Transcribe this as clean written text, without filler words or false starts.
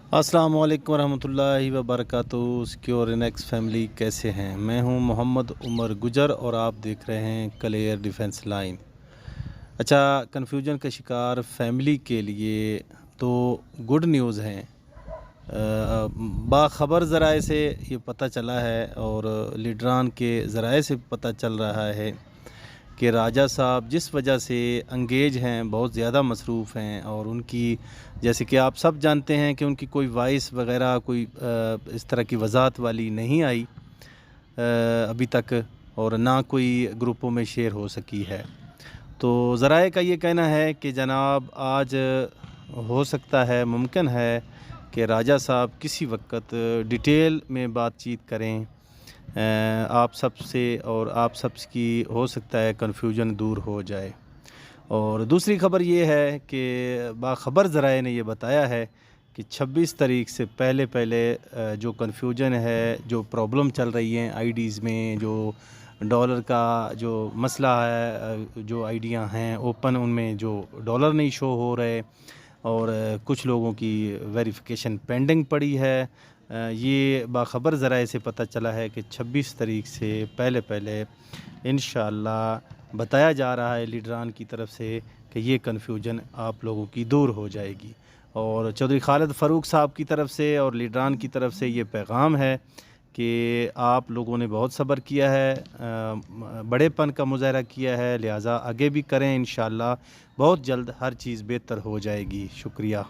अस्सलाम वालेकुम रहमतुल्लाहि व बरकातहू। सिक्योर इनेक्स फैमिली कैसे हैं? मैं हूं मोहम्मद उमर गुजर और आप देख रहे हैं क्लियर डिफेंस लाइन। अच्छा, कन्फ्यूजन का शिकार फैमिली के लिए तो गुड न्यूज़ हैं। बाखबर ज़राए से ये पता चला है और लीडरान के ज़राए से पता चल रहा है कि राजा साहब जिस वजह से अंगेज हैं, बहुत ज़्यादा मसरूफ़ हैं और उनकी, जैसे कि आप सब जानते हैं कि उनकी कोई वॉइस वगैरह कोई इस तरह की वज़ाहत वाली नहीं आई अभी तक, और ना कोई ग्रुपों में शेयर हो सकी है। तो ज़राए का ये कहना है कि जनाब आज हो सकता है, मुमकिन है कि राजा साहब किसी वक्त डिटेल में बातचीत करें आप सब से, और आप सब की हो सकता है कन्फ्यूजन दूर हो जाए। और दूसरी ख़बर ये है कि बाखबर ज़राए ने ये बताया है कि 26 तारीख से पहले जो कन्फ्यूजन है, जो प्रॉब्लम चल रही हैं आईडीज़ में, जो डॉलर का जो मसला है, जो आईडियाँ हैं ओपन, उनमें जो डॉलर नहीं शो हो रहे और कुछ लोगों की वेरिफिकेशन पेंडिंग पड़ी है। ये बाखबर ज़राए से पता चला है कि 26 तारीख से पहले इंशाअल्लाह बताया जा रहा है लीडरान की तरफ से कि ये कन्फ्यूजन आप लोगों की दूर हो जाएगी। और चौधरी खालिद फ़ारूक साहब की तरफ से और लीडरान की तरफ से ये पैगाम है कि आप लोगों ने बहुत सब्र किया है, बड़ेपन का मुज़ाहरा किया है, लिहाजा आगे भी करें। इंशाअल्लाह बहुत जल्द हर चीज़ बेहतर हो जाएगी। शुक्रिया।